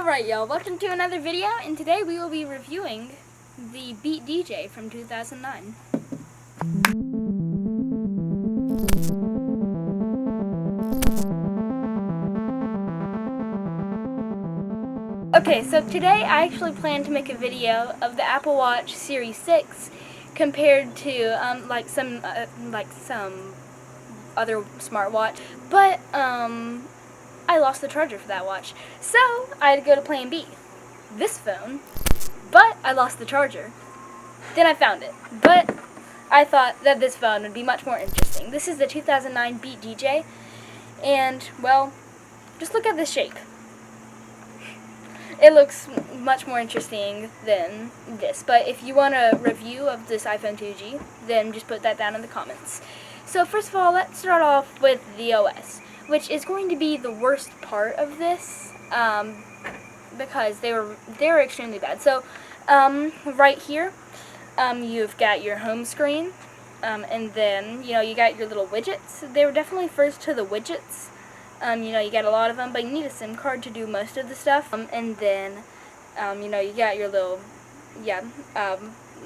Alright y'all, welcome to another video, and today we will be reviewing the Beat DJ from 2009. Okay, so today I actually plan to make a video of the Apple Watch Series 6 compared to some other smartwatch, but I lost the charger for that watch, so I had to go to plan B, this phone, but I lost the charger. Then I found it, but I thought that this phone would be much more interesting. This is the 2009 Beat DJ, and, well, just look at the shape. It looks much more interesting than this, but if you want a review of this iPhone 2G, then just put that down in the comments. So first of all, let's start off with the OS, which is going to be the worst part of this, because they were extremely bad. So right here, you've got your home screen, and then you got your little widgets. They were definitely first to the widgets. You got a lot of them, but you need a SIM card to do most of the stuff. And then you got your little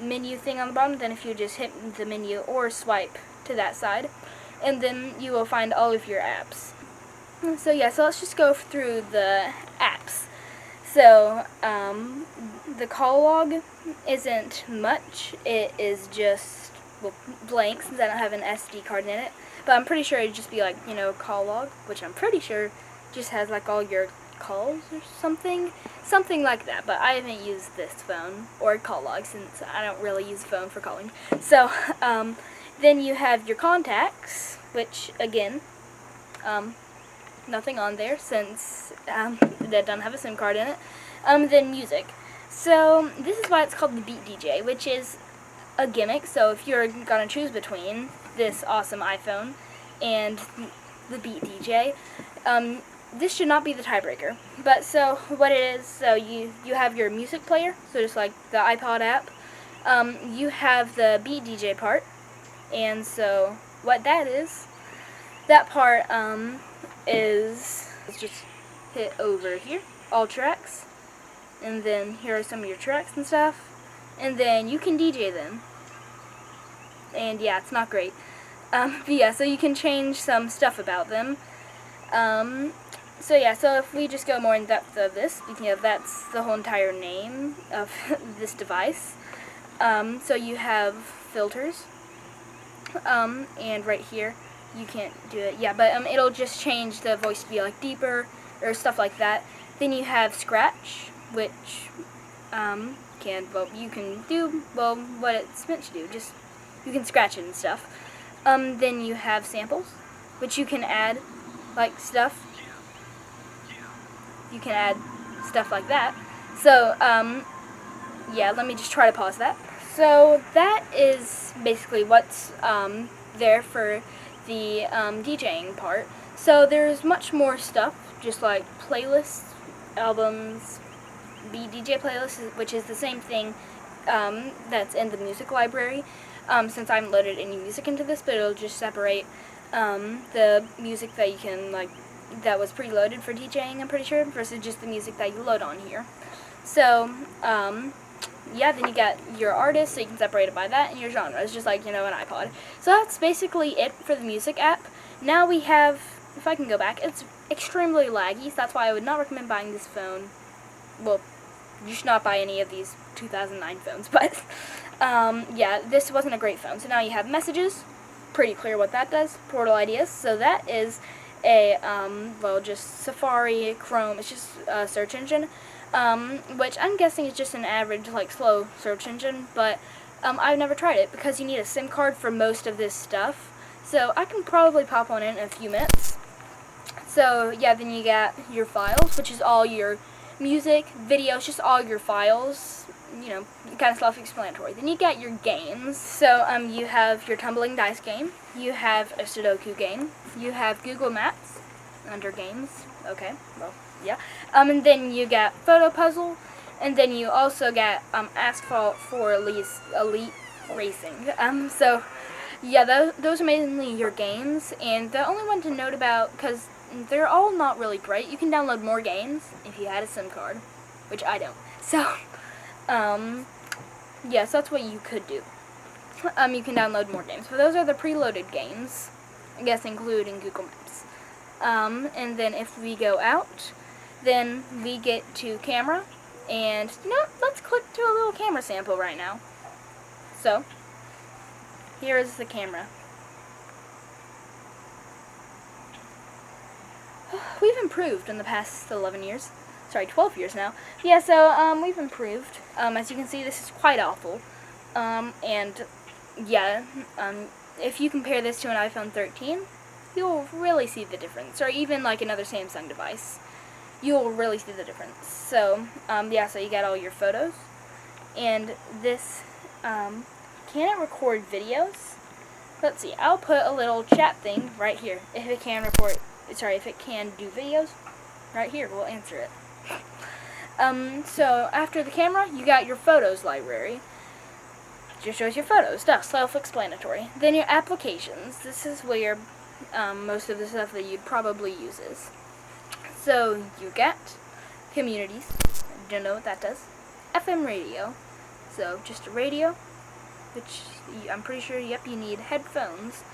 menu thing on the bottom. Then if you just hit the menu or swipe to that side, and then you will find all of your apps. So so let's just go through the apps. So the call log isn't much. It is just blank, since I don't have an SD card in it. But I'm pretty sure it'd just be like, call log, which I'm pretty sure just has like all your calls or something like that. But I haven't used this phone or call log, since I don't really use the phone for calling. So then you have your contacts, which again, nothing on there, since that doesn't have a SIM card in it. Then music. So this is why it's called the Beat DJ, which is a gimmick. So if you're gonna choose between this awesome iPhone and the Beat DJ, this should not be the tiebreaker. But so what it is, so you have your music player, so just like the iPod app. You have the Beat DJ part, and so what that is, that part is, let's just hit over here, all tracks, and then here are some of your tracks and stuff, and then you can DJ them. And yeah, it's not great. But yeah, so you can change some stuff about them. So if we just go more in depth of this, that's the whole entire name of this device. So you have filters, and right here you can't do it. Yeah, but it'll just change the voice to be like deeper or stuff like that. Then you have scratch, which you can do what it's meant to do. Just you can scratch it and stuff. Then you have samples, which you can add like stuff. You can add stuff like that. So let me just try to pause that. So that is basically what's there for the DJing part. So there's much more stuff, just like playlists, albums, Beat DJ playlists, which is the same thing that's in the music library. Since I haven't loaded any music into this, but it'll just separate the music that you can that was preloaded for DJing, I'm pretty sure, versus just the music that you load on here. So then you got your artist, so you can separate it by that, and your genre. It's just like, an iPod. So that's basically it for the music app. Now we have, if I can go back, it's extremely laggy, so that's why I would not recommend buying this phone. Well, you should not buy any of these 2009 phones, but this wasn't a great phone. So now you have messages, pretty clear what that does, portal ideas. So that is a, just Safari, Chrome, it's just a search engine. Which I'm guessing is just an average, slow search engine, but I've never tried it because you need a SIM card for most of this stuff. So I can probably pop one in a few minutes. So then you got your files, which is all your music, videos, just all your files, kind of self-explanatory. Then you got your games. So you have your tumbling dice game, you have a Sudoku game, you have Google Maps under games. Okay, well, yeah. And then you got Photo Puzzle, and then you also got Asphalt for Elite Racing. Those are mainly your games, and the only one to note about, because they're all not really great. You can download more games if you had a SIM card, which I don't. So, yes, that's what you could do. You can download more games. But those are the preloaded games, I guess including Google Maps. And then if we go out, then we get to camera. And, let's click to a little camera sample right now. So, here is the camera. We've improved in the past 11 years. Sorry, 12 years now. Yeah, so, we've improved. As you can see, this is quite awful. And, yeah, if you compare this to an iPhone 13, you'll really see the difference. Or even, like, another Samsung device. You'll really see the difference. So, yeah, so you got all your photos. And this, can it record videos? Let's see, I'll put a little chat thing right here. If it can do videos, right here, we'll answer it. So after the camera, you got your photos library. Just shows your photos, self-explanatory. Then your applications. This is where most of the stuff that you'd probably use is. So you get communities. Don't know what that does. FM radio. So just a radio, which I'm pretty sure, you need headphones.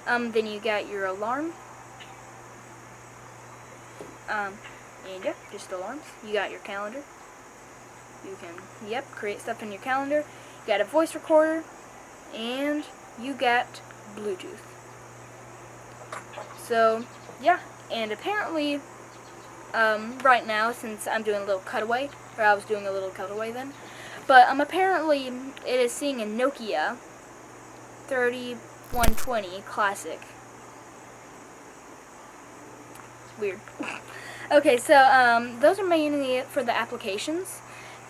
Then you got your alarm. And yeah, just alarms. You got your calendar. You can, create stuff in your calendar. You got a voice recorder, and you got Bluetooth. So, yeah, and apparently, right now, since I'm doing a little cutaway, or I was doing a little cutaway then, but apparently it is seeing a Nokia 3120 Classic. Weird. Okay, so those are mainly for the applications.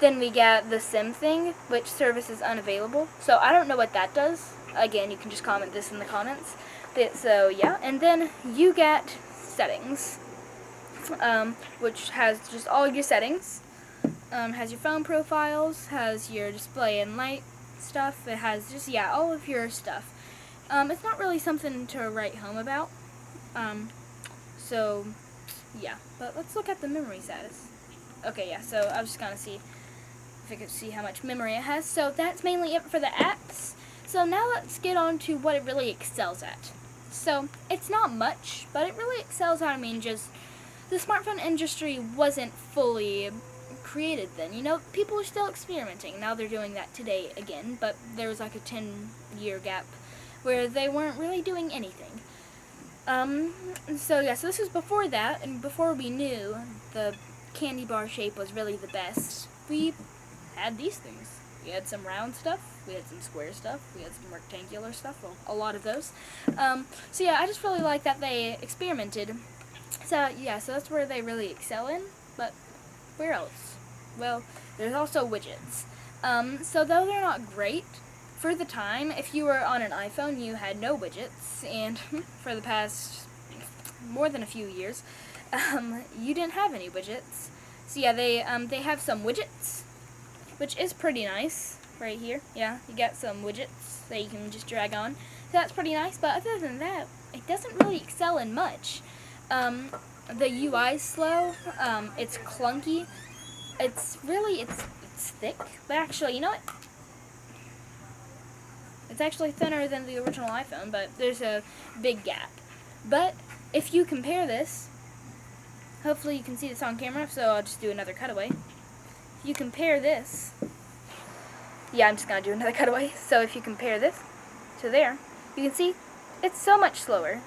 Then we got the SIM thing, which service is unavailable. So I don't know what that does. Again, you can just comment this in the comments. So yeah, and then you get settings, which has just all your settings. Has your phone profiles, has your display and light stuff. It has just, all of your stuff. It's not really something to write home about. So, yeah, but let's look at the memory status. Okay, yeah, so I was just gonna see if I could see how much memory it has. So that's mainly it for the apps. So now let's get on to what it really excels at. So it's not much, but it really excels at, just the smartphone industry wasn't fully created then. People are still experimenting. Now they're doing that today again, but there was like a 10-year gap where they weren't really doing anything. So this was before that, and before we knew the candy bar shape was really the best, we had these things. We had some round stuff, we had some square stuff, we had some rectangular stuff, well, a lot of those. So yeah, I just really like that they experimented. So yeah, so that's where they really excel in, but where else? Well, there's also widgets. So though they're not great, for the time, if you were on an iPhone, you had no widgets, and for the past more than a few years, you didn't have any widgets. So yeah, they have some widgets, which is pretty nice right here. Yeah, you got some widgets that you can just drag on. So that's pretty nice, but other than that, it doesn't really excel in much. The UI's slow, it's clunky, it's thick, but actually, you know what? It's actually thinner than the original iPhone, but there's a big gap. But if you compare this, hopefully you can see this on camera, so I'll just do another cutaway. If you compare this, I'm just going to do another cutaway. So if you compare this to there, you can see it's so much slower.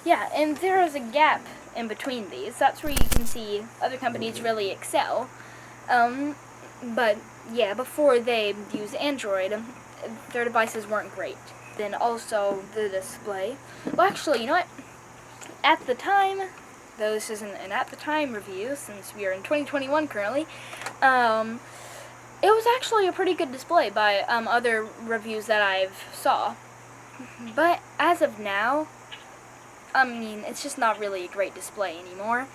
Yeah, and there is a gap in between these. That's where you can see other companies really excel. But yeah, before they used Android, their devices weren't great. Then also the display. Well, actually, you know what? At the time, though this isn't an at the time review, since we are in 2021 currently, it was actually a pretty good display by other reviews that I've saw. But as of now, it's just not really a great display anymore.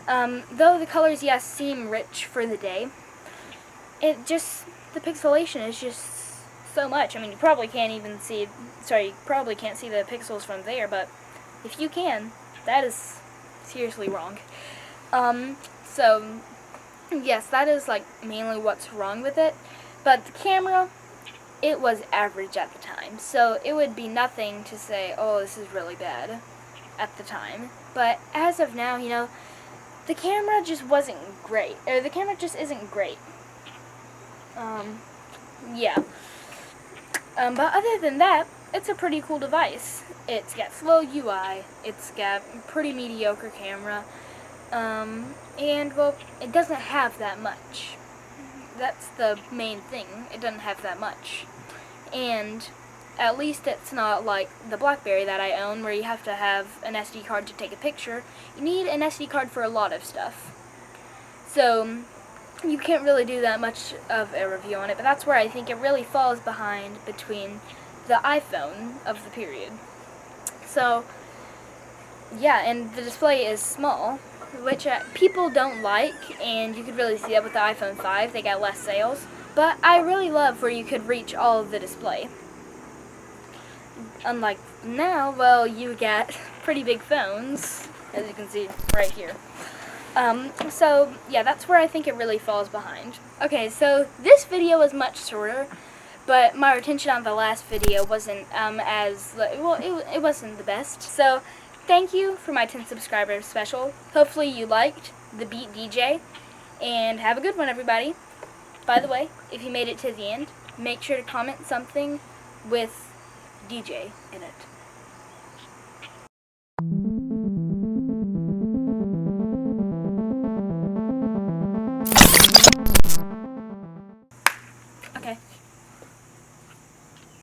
Though the colors, seem rich for the day, the pixelation is just so much. You probably can't even see, you probably can't see the pixels from there, but if you can, that is seriously wrong. So yes, that is like mainly what's wrong with it. But the camera, it was average at the time, so it would be nothing to say, oh, this is really bad at the time. But as of now, you know, the camera just wasn't great, or the camera just isn't great. Yeah. But other than that, it's a pretty cool device. It's got slow UI, it's got pretty mediocre camera, and, well, it doesn't have that much. That's the main thing. It doesn't have that much. And at least it's not like the BlackBerry that I own, where you have to have an SD card to take a picture. You need an SD card for a lot of stuff. So you can't really do that much of a review on it, but that's where I think it really falls behind between the iPhone of the period. So, yeah, and the display is small, which people don't like, and you could really see that with the iPhone 5. They got less sales. But I really love where you could reach all of the display. Unlike now, well, you get pretty big phones, as you can see right here. So, yeah, that's where I think it really falls behind. Okay, so this video was much shorter, but my retention on the last video wasn't it wasn't the best. So, thank you for my 10 subscribers special. Hopefully you liked the Beat DJ, and have a good one, everybody. By the way, if you made it to the end, make sure to comment something with DJ in it.